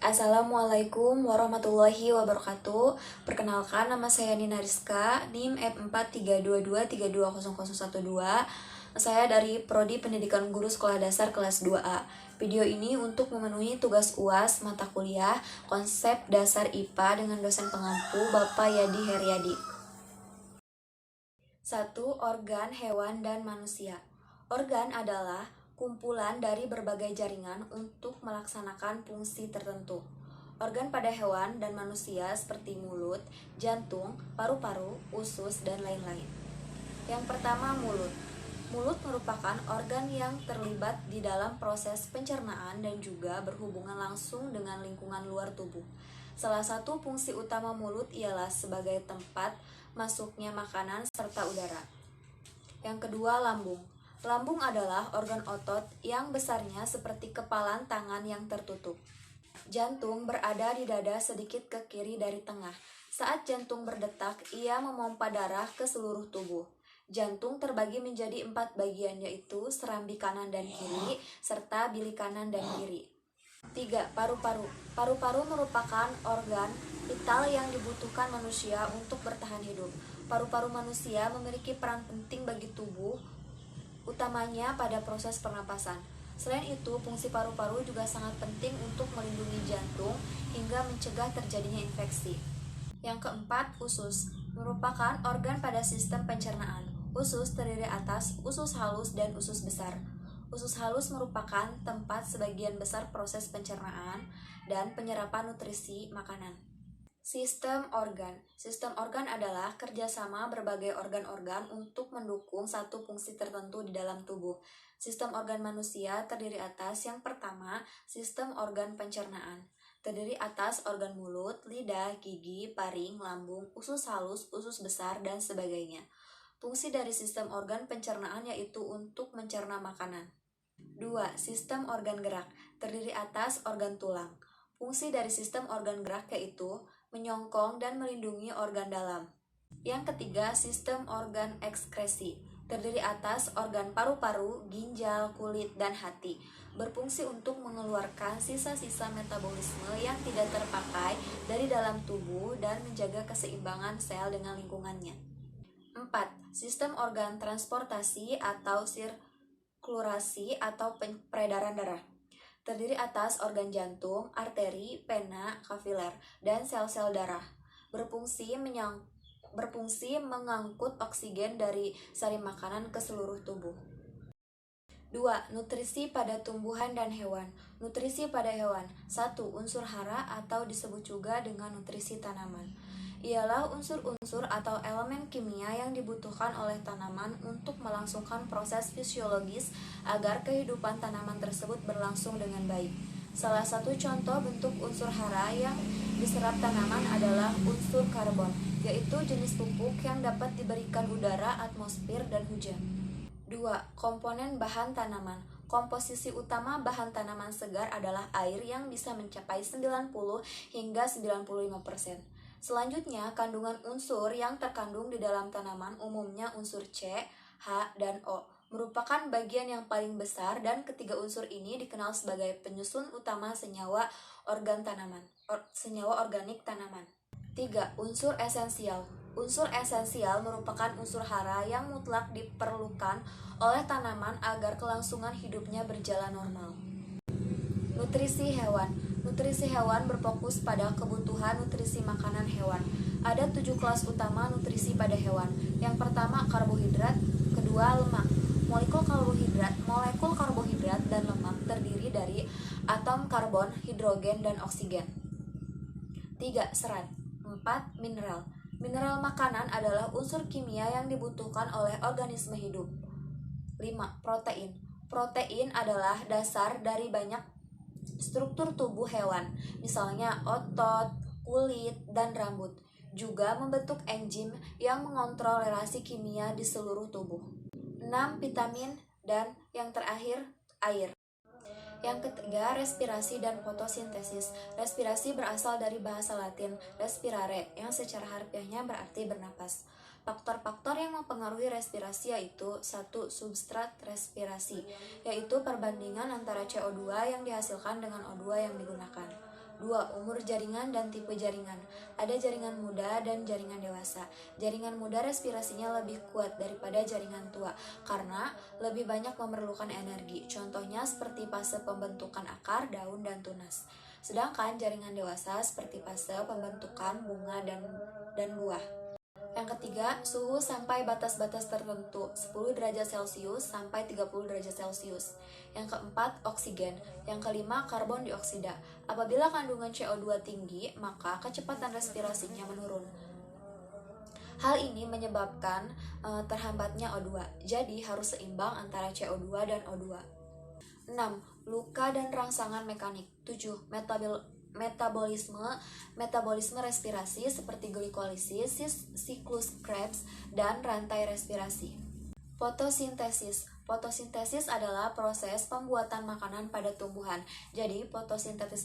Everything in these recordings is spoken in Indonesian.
Assalamualaikum warahmatullahi wabarakatuh. Perkenalkan, nama saya Nina Rizka, NIM F43223200012. Saya dari Prodi Pendidikan Guru Sekolah Dasar kelas 2A. Video ini untuk memenuhi tugas UAS mata kuliah Konsep Dasar IPA dengan dosen pengampu Bapak Yadi Heriadi. 1. Organ, hewan, dan manusia. Organ adalah kumpulan dari berbagai jaringan untuk melaksanakan fungsi tertentu. Organ pada hewan dan manusia seperti mulut, jantung, paru-paru, usus, dan lain-lain. Yang pertama, mulut. Mulut merupakan organ yang terlibat di dalam proses pencernaan dan juga berhubungan langsung dengan lingkungan luar tubuh. Salah satu fungsi utama mulut ialah sebagai tempat masuknya makanan serta udara. Yang kedua, lambung. Lambung adalah organ otot yang besarnya seperti kepalan tangan yang tertutup. Jantung berada di dada sedikit ke kiri dari tengah. Saat jantung berdetak, ia memompa darah ke seluruh tubuh. Jantung terbagi menjadi 4 bagian, yaitu serambi kanan dan kiri, serta bilik kanan dan kiri. 3. Paru-paru. Paru-paru merupakan organ vital yang dibutuhkan manusia untuk bertahan hidup. Paru-paru manusia memiliki peran penting bagi tubuh, utamanya pada proses pernapasan. Selain itu, fungsi paru-paru juga sangat penting untuk melindungi jantung hingga mencegah terjadinya infeksi. Yang keempat, usus. Merupakan organ pada sistem pencernaan. Usus terdiri atas usus halus dan usus besar. Usus halus merupakan tempat sebagian besar proses pencernaan dan penyerapan nutrisi makanan. Sistem organ. Sistem organ adalah kerjasama berbagai organ-organ untuk mendukung satu fungsi tertentu di dalam tubuh. Sistem organ manusia terdiri atas yang pertama, sistem organ pencernaan. Terdiri atas organ mulut, lidah, gigi, paring, lambung, usus halus, usus besar, dan sebagainya. Fungsi dari sistem organ pencernaan yaitu untuk mencerna makanan. 2. Sistem organ gerak. Terdiri atas organ tulang. Fungsi dari sistem organ gerak yaitu menyongkong dan melindungi organ dalam. Yang ketiga, sistem organ ekskresi. Terdiri atas organ paru-paru, ginjal, kulit, dan hati. Berfungsi untuk mengeluarkan sisa-sisa metabolisme yang tidak terpakai dari dalam tubuh dan menjaga keseimbangan sel dengan lingkungannya. 4. Sistem organ transportasi atau sirkulasi atau peredaran darah. Terdiri atas organ jantung, arteri, pena, kapiler, dan sel-sel darah. Berfungsi mengangkut oksigen dari sari makanan ke seluruh tubuh. 2. Nutrisi pada tumbuhan dan hewan. Nutrisi pada hewan. 1. Unsur hara atau disebut juga dengan nutrisi tanaman. Ialah unsur-unsur atau elemen kimia yang dibutuhkan oleh tanaman untuk melangsungkan proses fisiologis agar kehidupan tanaman tersebut berlangsung dengan baik. Salah satu contoh bentuk unsur hara yang diserap tanaman adalah unsur karbon, yaitu jenis pupuk yang dapat diberikan udara, atmosfer, dan hujan. 2. Komponen bahan tanaman. Komposisi utama bahan tanaman segar adalah air yang bisa mencapai 90 hingga 95%. Selanjutnya, kandungan unsur yang terkandung di dalam tanaman umumnya unsur C, H, dan O merupakan bagian yang paling besar dan ketiga unsur ini dikenal sebagai penyusun utama senyawa organik tanaman. 3. Unsur esensial. Unsur esensial merupakan unsur hara yang mutlak diperlukan oleh tanaman agar kelangsungan hidupnya berjalan normal. Nutrisi hewan. Nutrisi hewan berfokus pada kebutuhan nutrisi makanan hewan. Ada 7 kelas utama nutrisi pada hewan. Yang pertama, karbohidrat. Kedua, lemak. Molekul karbohidrat dan lemak terdiri dari atom karbon, hidrogen, dan oksigen. 3. Serat. 4. Mineral. Mineral makanan adalah unsur kimia yang dibutuhkan oleh organisme hidup. 5. Protein. Protein adalah dasar dari banyak struktur tubuh hewan, misalnya otot, kulit, dan rambut. Juga membentuk enzim yang mengontrol relasi kimia di seluruh tubuh. 6. Vitamin, dan yang terakhir, air. Yang ketiga, respirasi dan fotosintesis. Respirasi berasal dari bahasa Latin respirare, yang secara harfiahnya berarti bernapas. Faktor-faktor yang mempengaruhi respirasi yaitu 1. Substrat respirasi, yaitu perbandingan antara CO2 yang dihasilkan dengan O2 yang digunakan. 2. Umur jaringan dan tipe jaringan. Ada jaringan muda dan jaringan dewasa. Jaringan muda respirasinya lebih kuat daripada jaringan tua karena lebih banyak memerlukan energi. Contohnya seperti fase pembentukan akar, daun, dan tunas. Sedangkan jaringan dewasa seperti fase pembentukan bunga dan buah. Yang ketiga, suhu sampai batas-batas tertentu, 10 derajat Celcius sampai 30 derajat Celcius. Yang keempat, oksigen. Yang kelima, karbon dioksida. Apabila kandungan CO2 tinggi, maka kecepatan respirasinya menurun. Hal ini menyebabkan terhambatnya O2. Jadi harus seimbang antara CO2 dan O2. 6. Luka dan rangsangan mekanik. 7. Metabolisme respirasi seperti glikolisis, siklus Krebs, dan rantai respirasi. Fotosintesis adalah proses pembuatan makanan pada tumbuhan. Jadi fotosintesis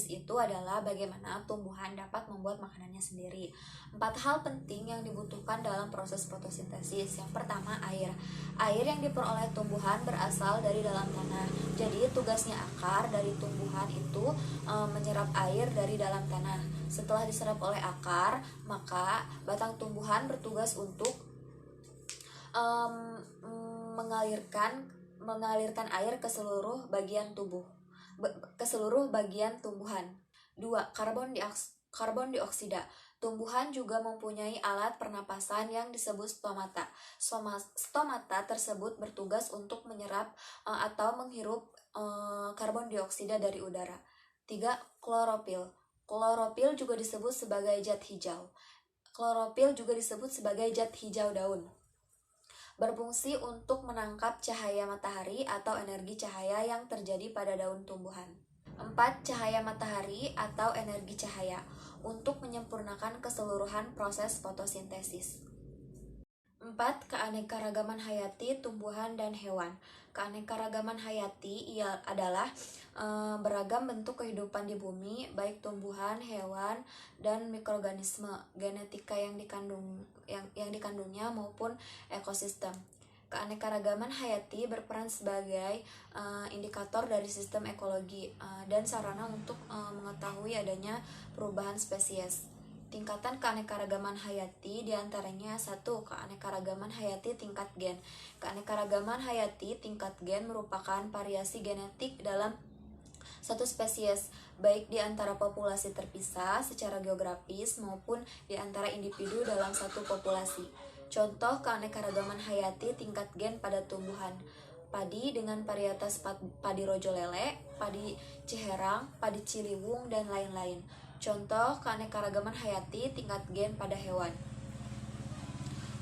itu adalah bagaimana tumbuhan dapat membuat makanannya sendiri. 4 hal penting yang dibutuhkan dalam proses fotosintesis. Yang pertama, air. Air yang diperoleh tumbuhan berasal dari dalam tanah. Jadi tugasnya akar dari tumbuhan itu menyerap air dari dalam tanah. Setelah diserap oleh akar, maka batang tumbuhan bertugas untuk mengalirkan air ke seluruh bagian tumbuhan. 2. Karbon dioksida. Tumbuhan juga mempunyai alat pernapasan yang disebut stomata. Stomata tersebut bertugas untuk menyerap atau menghirup karbon dioksida dari udara. 3. Klorofil. Klorofil juga disebut sebagai zat hijau daun. Berfungsi untuk menangkap cahaya matahari atau energi cahaya yang terjadi pada daun tumbuhan. 4. Cahaya matahari atau energi cahaya untuk menyempurnakan keseluruhan proses fotosintesis. 4. Keanekaragaman hayati tumbuhan dan hewan. Keanekaragaman hayati adalah beragam bentuk kehidupan di bumi, baik tumbuhan, hewan, dan mikroorganisme, genetika yang dikandungnya maupun ekosistem. Keanekaragaman hayati berperan sebagai indikator dari sistem ekologi dan sarana untuk mengetahui adanya perubahan spesies. Tingkatan keanekaragaman hayati diantaranya 1. Keanekaragaman hayati tingkat gen. Keanekaragaman hayati tingkat gen merupakan variasi genetik dalam satu spesies, baik di antara populasi terpisah secara geografis maupun di antara individu dalam satu populasi. Contoh keanekaragaman hayati tingkat gen pada tumbuhan: padi dengan varietas padi rojo lele, padi ciherang, padi ciliwung, dan lain-lain. Contoh keanekaragaman hayati tingkat gen pada hewan: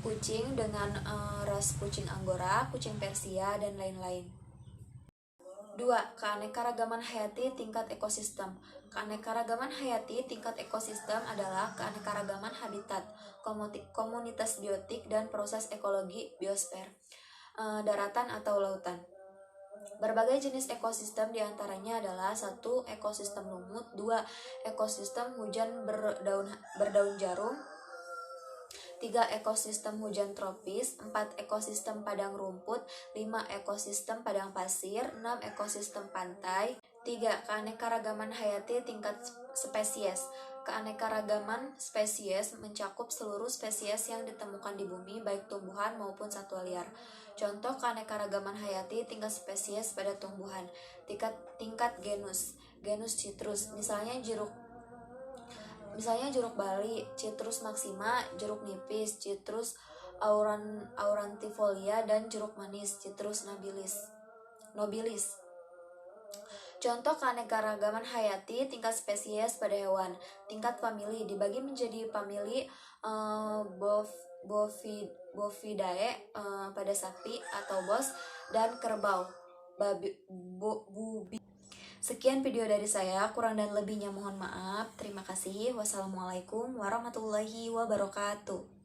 kucing dengan ras kucing Anggora, kucing Persia, dan lain-lain. 2. Keanekaragaman hayati tingkat ekosistem. Keanekaragaman hayati tingkat ekosistem adalah keanekaragaman habitat, komunitas biotik, dan proses ekologi biosfer, daratan atau lautan. Berbagai jenis ekosistem diantaranya adalah 1. Ekosistem lumut, 2. Ekosistem hujan berdaun jarum, 3. Ekosistem hujan tropis, 4. Ekosistem padang rumput, 5. Ekosistem padang pasir, 6. Ekosistem pantai. 3. Keanekaragaman hayati tingkat spesies. Keanekaragaman spesies mencakup seluruh spesies yang ditemukan di bumi, baik tumbuhan maupun satwa liar. Contoh keanekaragaman hayati tingkat spesies pada tumbuhan: tingkat genus citrus, misalnya jeruk bali, Citrus maxima, jeruk nipis, Citrus aurantifolia, dan jeruk manis, Citrus nobilis. Contoh keanekaragaman hayati tingkat spesies pada hewan: tingkat famili dibagi menjadi famili Bovidae pada sapi atau bos, dan kerbau bubi. Sekian video dari saya, kurang dan lebihnya mohon maaf. Terima kasih. Wassalamualaikum warahmatullahi wabarakatuh.